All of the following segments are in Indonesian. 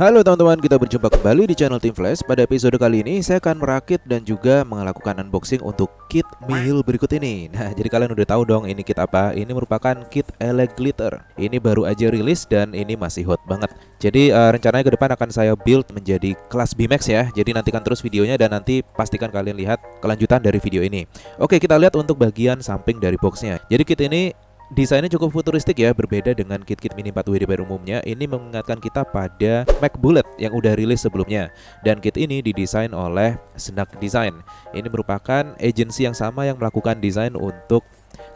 Halo teman-teman, kita berjumpa kembali di channel Team Flash. Pada episode kali ini saya akan merakit dan juga melakukan unboxing untuk kit Mihil berikut ini. Nah, jadi kalian udah tahu dong ini kit apa? Ini merupakan kit Elec Glitter. Ini baru aja rilis dan ini masih hot banget. Jadi rencananya ke depan akan saya build menjadi kelas BMAX ya. Jadi nantikan terus videonya dan nanti pastikan kalian lihat kelanjutan dari video ini. Oke, kita lihat untuk bagian samping dari boxnya. Jadi kit ini desainnya cukup futuristik ya, berbeda dengan kit-kit Mini 4WD pada umumnya. Ini mengingatkan kita pada Mac Bullet yang udah rilis sebelumnya. Dan kit ini didesain oleh Snug Design. Ini merupakan agensi yang sama yang melakukan desain untuk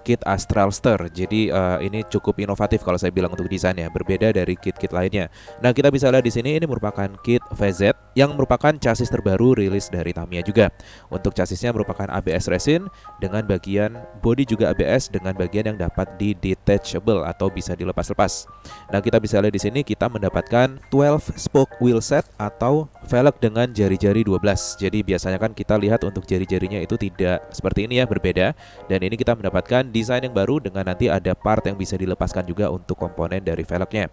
kit Astralster. Jadi ini cukup inovatif kalau saya bilang untuk desainnya, berbeda dari kit-kit lainnya. Nah, kita bisa lihat di sini ini merupakan kit VZ yang merupakan chassis terbaru rilis dari Tamiya juga. Untuk chassisnya merupakan ABS resin dengan bagian body juga ABS dengan bagian yang dapat di detachable atau bisa dilepas-lepas. Nah, kita bisa lihat di sini kita mendapatkan 12 spoke wheel set atau velg dengan jari-jari 12. Jadi biasanya kan kita lihat untuk jari-jarinya itu tidak seperti ini ya, berbeda. Dan ini kita mendapatkan desain yang baru dengan nanti ada part yang bisa dilepaskan juga untuk komponen dari velgnya.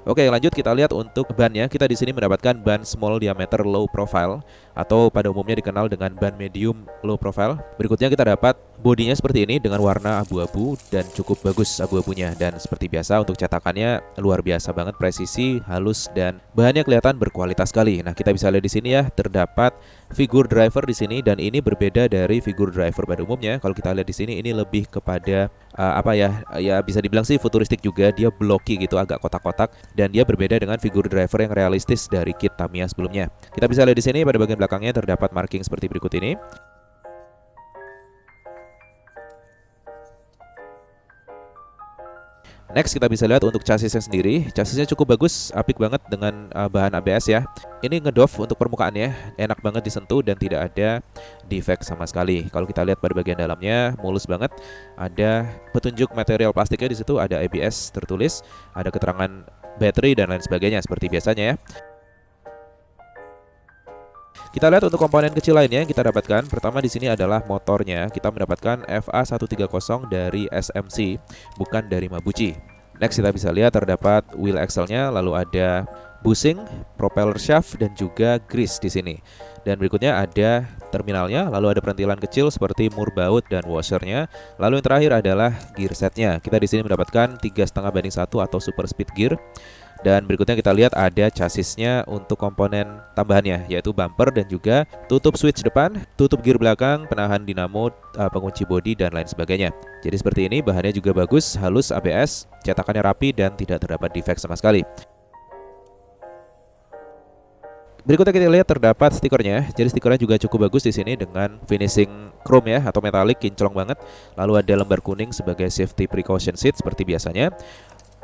Oke, lanjut kita lihat untuk bannya. Kita di sini mendapatkan ban small diameter low profile atau pada umumnya dikenal dengan ban medium low profile. Berikutnya kita dapat bodinya seperti ini dengan warna abu-abu dan cukup bagus abu-abunya. Dan seperti biasa untuk cetakannya luar biasa banget, presisi, halus dan bahannya kelihatan berkualitas sekali. Nah, kita bisa lihat di sini ya, terdapat figur driver di sini dan ini berbeda dari figur driver pada umumnya. Kalau kita lihat di sini ini lebih kepada apa ya? Ya bisa dibilang sih futuristik juga, dia blocky gitu, agak kotak-kotak. Dan dia berbeda dengan figur driver yang realistis dari kit Tamiya sebelumnya. Kita bisa lihat di sini pada bagian belakangnya terdapat marking seperti berikut ini. Next kita bisa lihat untuk chassisnya sendiri. Chassisnya cukup bagus, apik banget dengan bahan ABS ya. Ini ngedov untuk permukaannya, enak banget disentuh dan tidak ada defect sama sekali. Kalau kita lihat pada bagian dalamnya mulus banget. Ada petunjuk material plastiknya di situ, ada ABS tertulis, ada keterangan baterai dan lain sebagainya seperti biasanya ya. Kita lihat untuk komponen kecil lainnya yang kita dapatkan. Pertama di sini adalah motornya. Kita mendapatkan FA130 dari SMC, bukan dari Mabuchi. Next kita bisa lihat terdapat wheel axle-nya, lalu ada bushing, propeller shaft dan juga grease di sini. Dan berikutnya ada terminalnya, lalu ada perintilan kecil seperti mur baut dan washernya. Lalu yang terakhir adalah gear setnya. Kita di sini mendapatkan 3,5:1 atau super speed gear. Dan berikutnya kita lihat ada chassisnya untuk komponen tambahannya, yaitu bumper dan juga tutup switch depan, tutup gear belakang, penahan dinamo, pengunci bodi dan lain sebagainya. Jadi seperti ini, bahannya juga bagus, halus ABS, cetakannya rapi dan tidak terdapat defect sama sekali. Berikutnya kita lihat terdapat stikernya. Jadi stikernya juga cukup bagus di sini dengan finishing chrome ya atau metalik, kinclong banget. Lalu ada lembar kuning sebagai safety precaution sheet seperti biasanya.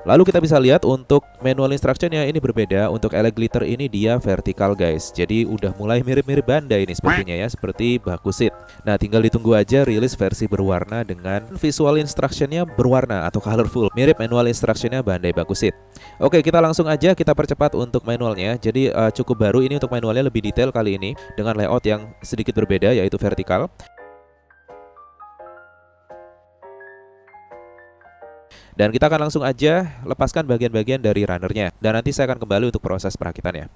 Lalu kita bisa lihat untuk manual instructionnya ini berbeda. Untuk Elec Glitter ini dia vertikal guys. Jadi udah mulai mirip-mirip Bandai ini sepertinya ya, seperti Bakusit. Nah, tinggal ditunggu aja rilis versi berwarna dengan visual instructionnya berwarna atau colorful, mirip manual instructionnya Bandai Bakusit. Oke, kita langsung aja kita percepat untuk manualnya. Jadi cukup baru ini untuk manualnya, lebih detail kali ini dengan layout yang sedikit berbeda yaitu vertikal. Dan kita akan langsung aja lepaskan bagian-bagian dari runnernya. Dan nanti saya akan kembali untuk proses perakitannya.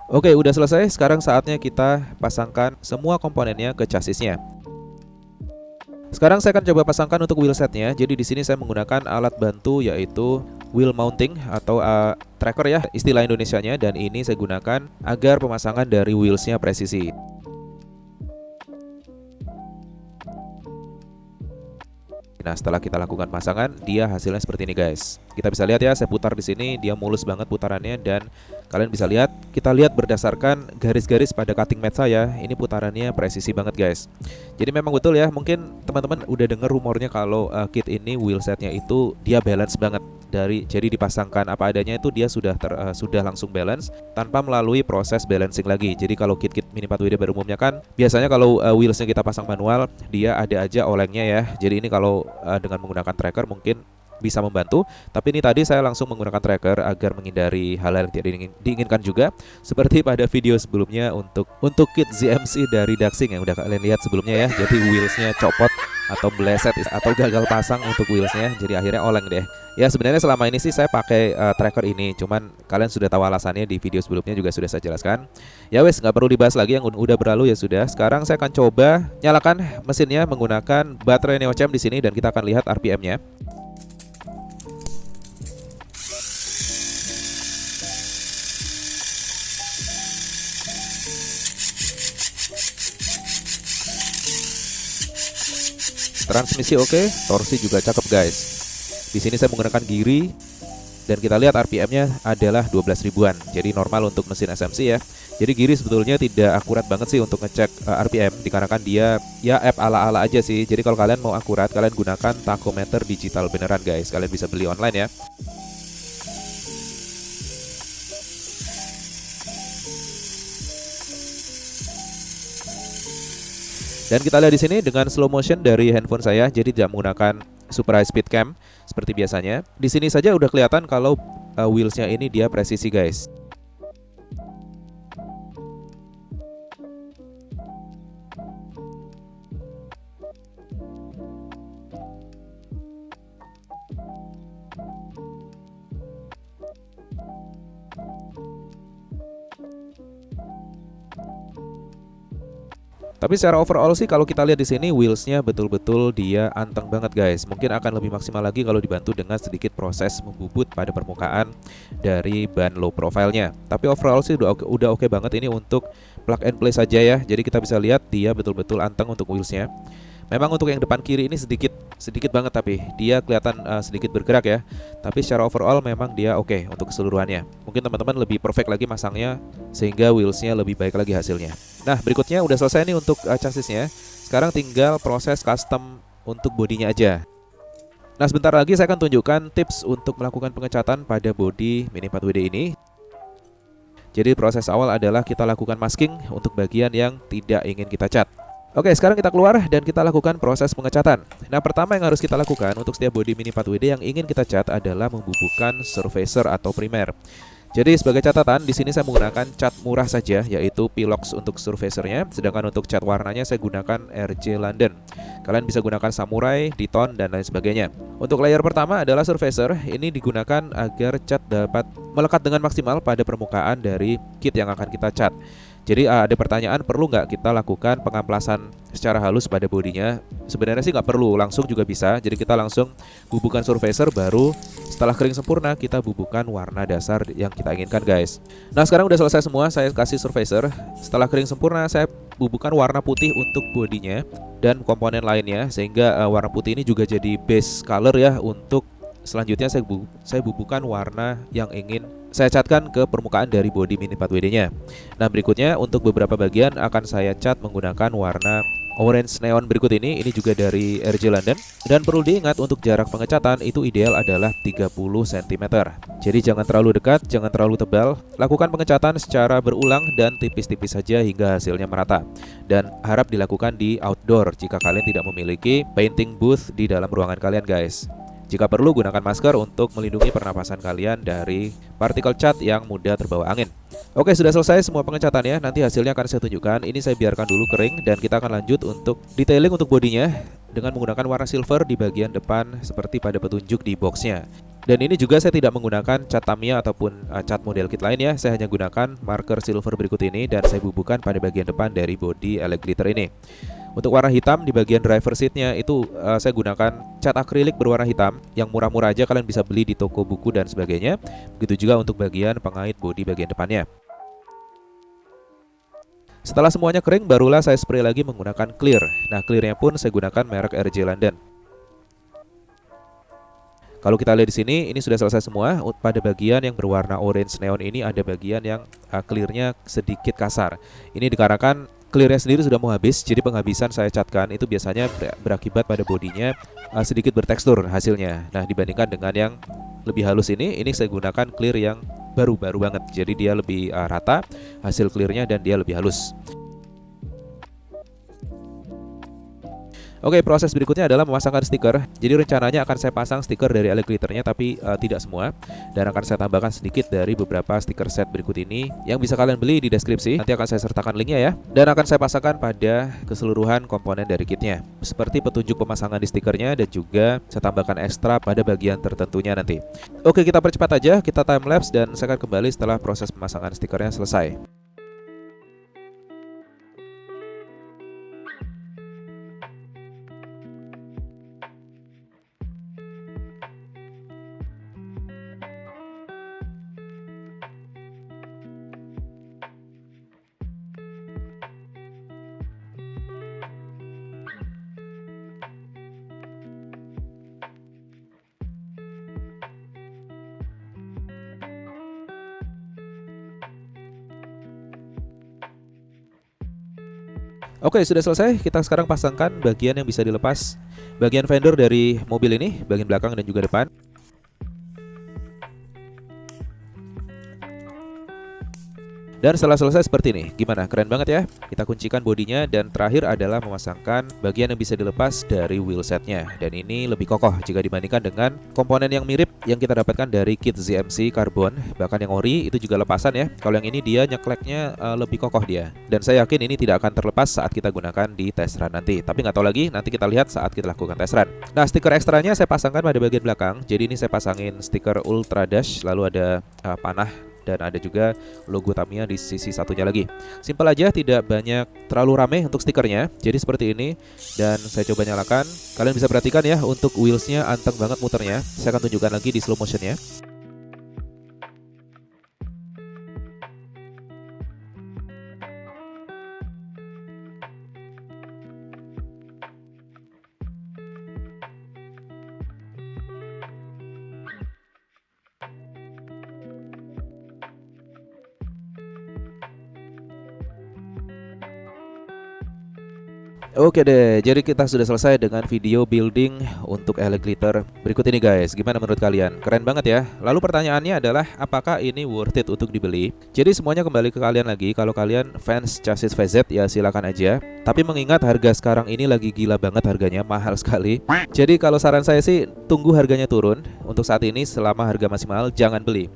Oke, udah selesai. Sekarang saatnya kita pasangkan semua komponennya ke chassisnya. Sekarang saya akan coba pasangkan untuk wheel setnya. Jadi di sini saya menggunakan alat bantu yaitu wheel mounting atau tracker ya istilah Indonesianya, dan ini saya gunakan agar pemasangan dari wheelsnya presisi. Nah, setelah kita lakukan pasangan, dia hasilnya seperti ini guys. Kita bisa lihat ya, saya putar di sini, dia mulus banget putarannya, dan kalian bisa lihat, kita lihat berdasarkan garis-garis pada cutting mat saya, ini putarannya presisi banget guys. Jadi memang betul ya, mungkin teman-teman udah dengar rumornya kalau kit ini wheelsetnya itu dia balance banget. Jadi dipasangkan apa adanya itu dia sudah langsung balance tanpa melalui proses balancing lagi. Jadi kalau kit-kit Mini 4WD pada umumnya kan biasanya kalau wheelsnya kita pasang manual, dia ada aja olengnya ya. Jadi ini kalau dengan menggunakan tracker mungkin bisa membantu, tapi ini tadi saya langsung menggunakan tracker agar menghindari hal-hal yang tidak diinginkan juga, seperti pada video sebelumnya untuk kit ZMC dari Daxing yang udah kalian lihat sebelumnya ya. Jadi wheelsnya copot atau meleset atau gagal pasang untuk wheelsnya, jadi akhirnya oleng deh. Ya sebenarnya selama ini sih saya pakai tracker ini, cuman kalian sudah tahu alasannya di video sebelumnya juga sudah saya jelaskan. Ya wes, nggak perlu dibahas lagi, yang udah berlalu ya sudah. Sekarang saya akan coba nyalakan mesinnya menggunakan baterai Neocam di sini dan kita akan lihat RPM-nya. Transmisi oke, torsi juga cakep guys. Di sini saya menggunakan giri dan kita lihat RPM-nya adalah 12 ribuan. Jadi normal untuk mesin SMC ya. Jadi giri sebetulnya tidak akurat banget sih untuk ngecek RPM, dikarenakan dia ya app ala-ala aja sih. Jadi kalau kalian mau akurat, kalian gunakan tachometer digital beneran guys. Kalian bisa beli online ya. Dan kita lihat di sini dengan slow motion dari handphone saya, jadi tidak menggunakan super high speed cam seperti biasanya. Di sini saja udah kelihatan kalau wheelsnya ini dia presisi guys. Tapi secara overall sih kalau kita lihat di sini wheelsnya betul-betul dia anteng banget guys. Mungkin akan lebih maksimal lagi kalau dibantu dengan sedikit proses membubut pada permukaan dari ban low profile-nya. Tapi overall sih udah oke banget ini untuk plug and play saja ya. Jadi kita bisa lihat dia betul-betul anteng untuk wheelsnya. Memang untuk yang depan kiri ini sedikit banget, tapi dia kelihatan sedikit bergerak ya. Tapi secara overall memang dia oke untuk keseluruhannya. Mungkin teman-teman lebih perfect lagi masangnya sehingga wheelsnya lebih baik lagi hasilnya. Nah berikutnya udah selesai nih untuk chassisnya. Sekarang tinggal proses custom untuk bodinya aja. Nah sebentar lagi saya akan tunjukkan tips untuk melakukan pengecatan pada bodi Mini 4WD ini. Jadi proses awal adalah kita lakukan masking untuk bagian yang tidak ingin kita cat. Oke, sekarang kita keluar dan kita lakukan proses pengecatan. Nah, pertama yang harus kita lakukan untuk setiap bodi Mini 4WD yang ingin kita cat adalah membubuhkan surfacer atau primer. Jadi sebagai catatan, di sini saya menggunakan cat murah saja, yaitu Pilox untuk surfacernya, sedangkan untuk cat warnanya saya gunakan RJ London. Kalian bisa gunakan Samurai, Diton, dan lain sebagainya. Untuk layer pertama adalah surfacer, ini digunakan agar cat dapat melekat dengan maksimal pada permukaan dari kit yang akan kita cat. Jadi ada pertanyaan, perlu nggak kita lakukan pengamplasan secara halus pada bodinya? Sebenarnya sih nggak perlu, langsung juga bisa. Jadi kita langsung bubuhkan surfacer, baru setelah kering sempurna kita bubuhkan warna dasar yang kita inginkan guys. Nah sekarang udah selesai semua, saya kasih surfacer. Setelah kering sempurna saya bubuhkan warna putih untuk bodinya dan komponen lainnya, sehingga warna putih ini juga jadi base color ya. Untuk selanjutnya saya bubuhkan warna yang ingin saya catkan ke permukaan dari bodi Mini 4WD-nya. Nah berikutnya untuk beberapa bagian akan saya cat menggunakan warna orange neon berikut ini. Ini juga dari RJ London. Dan perlu diingat untuk jarak pengecatan itu ideal adalah 30 cm. Jadi jangan terlalu dekat, jangan terlalu tebal. Lakukan pengecatan secara berulang dan tipis-tipis saja hingga hasilnya merata. Dan harap dilakukan di outdoor jika kalian tidak memiliki painting booth di dalam ruangan kalian guys. Jika perlu, gunakan masker untuk melindungi pernapasan kalian dari partikel cat yang mudah terbawa angin. Oke, sudah selesai semua pengecatannya. Nanti hasilnya akan saya tunjukkan. Ini saya biarkan dulu kering dan kita akan lanjut untuk detailing untuk bodinya dengan menggunakan warna silver di bagian depan seperti pada petunjuk di boxnya. Dan ini juga saya tidak menggunakan cat Tamiya ataupun cat model kit lain ya. Saya hanya gunakan marker silver berikut ini dan saya bubuhkan pada bagian depan dari bodi Eleglitter ini. Untuk warna hitam di bagian driver seatnya itu saya gunakan cat akrilik berwarna hitam yang murah-murah aja, kalian bisa beli di toko buku dan sebagainya. Begitu juga untuk bagian pengait bodi bagian depannya. Setelah semuanya kering, barulah saya spray lagi menggunakan clear. Nah clearnya pun saya gunakan merek RJ London. Kalau kita lihat di sini, ini sudah selesai semua. Pada bagian yang berwarna orange neon ini ada bagian yang clearnya sedikit kasar. Ini dikarenakan clearnya sendiri sudah mau habis, jadi penghabisan saya catkan itu biasanya berakibat pada bodinya sedikit bertekstur hasilnya. Nah, dibandingkan dengan yang lebih halus ini saya gunakan clear yang baru banget. Jadi dia lebih rata hasil clearnya dan dia lebih halus. Oke, proses berikutnya adalah memasangkan stiker. Jadi rencananya akan saya pasang stiker dari Eleglitternya, tapi tidak semua. Dan akan saya tambahkan sedikit dari beberapa stiker set berikut ini yang bisa kalian beli di deskripsi. Nanti akan saya sertakan linknya ya. Dan akan saya pasangkan pada keseluruhan komponen dari kitnya, seperti petunjuk pemasangan di stikernya, dan juga saya tambahkan ekstra pada bagian tertentunya nanti. Oke, kita percepat aja, kita timelapse dan saya akan kembali setelah proses pemasangan stikernya selesai. Oke, sudah selesai. Kita sekarang pasangkan bagian yang bisa dilepas. Bagian fender dari mobil ini, bagian belakang dan juga depan. Dan setelah selesai seperti ini, gimana? Keren banget ya? Kita kuncikan bodinya dan terakhir adalah memasangkan bagian yang bisa dilepas dari wheelsetnya. Dan ini lebih kokoh jika dibandingkan dengan komponen yang mirip yang kita dapatkan dari kit ZMC Carbon. Bahkan yang ori itu juga lepasan ya. Kalau yang ini dia nyekleknya lebih kokoh dia. Dan saya yakin ini tidak akan terlepas saat kita gunakan di test run nanti. Tapi nggak tahu lagi, nanti kita lihat saat kita lakukan test run. Nah, stiker ekstranya saya pasangkan pada bagian belakang. Jadi ini saya pasangin stiker Ultra Dash, lalu ada panah, dan ada juga logo Tamiya di sisi satunya lagi. Simpel aja, tidak banyak terlalu rame untuk stikernya. Jadi seperti ini. Dan saya coba nyalakan. Kalian bisa perhatikan ya, untuk wheelsnya anteng banget muternya. Saya akan tunjukkan lagi di slow motionnya. Oke deh, jadi kita sudah selesai dengan video building untuk Eleglitter berikut ini guys. Gimana menurut kalian? Keren banget ya. Lalu pertanyaannya adalah, apakah ini worth it untuk dibeli? Jadi semuanya kembali ke kalian lagi. Kalau kalian fans chassis VZ ya silakan aja. Tapi mengingat harga sekarang ini lagi gila banget harganya, mahal sekali. Jadi kalau saran saya sih, tunggu harganya turun. Untuk saat ini selama harga masih mahal, jangan beli.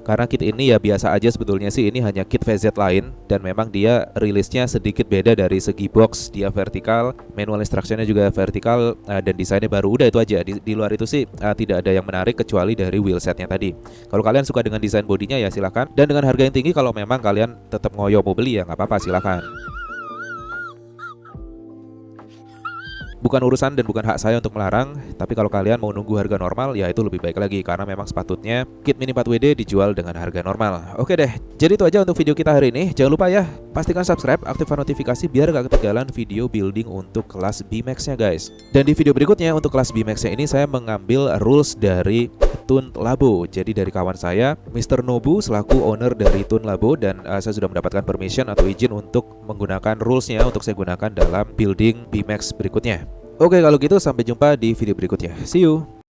Karena kit ini ya biasa aja sebetulnya sih, ini hanya kit VZ lain. Dan memang dia rilisnya sedikit beda dari segi box. Dia vertikal, manual instructionnya juga vertikal, dan desainnya baru. Udah itu aja, di luar itu sih tidak ada yang menarik kecuali dari wheelsetnya tadi. Kalau kalian suka dengan desain bodinya ya silahkan. Dan dengan harga yang tinggi, kalau memang kalian tetap ngoyo mau beli ya nggak apa-apa, silahkan. Bukan urusan dan bukan hak saya untuk melarang. Tapi kalau kalian mau nunggu harga normal, ya itu lebih baik lagi. Karena memang sepatutnya kit Mini 4WD dijual dengan harga normal. Oke deh, jadi itu aja untuk video kita hari ini. Jangan lupa ya, pastikan subscribe, aktifkan notifikasi biar gak ketinggalan video building untuk kelas B-Max-nya guys. Dan di video berikutnya untuk kelas B-Max-nya ini saya mengambil rules dari Tun Labo. Jadi dari kawan saya, Mr. Nobu selaku owner dari Tun Labo. Dan saya sudah mendapatkan permission atau izin untuk menggunakan rulesnya untuk saya gunakan dalam building B-Max berikutnya. Oke, kalau gitu sampai jumpa di video berikutnya. See you.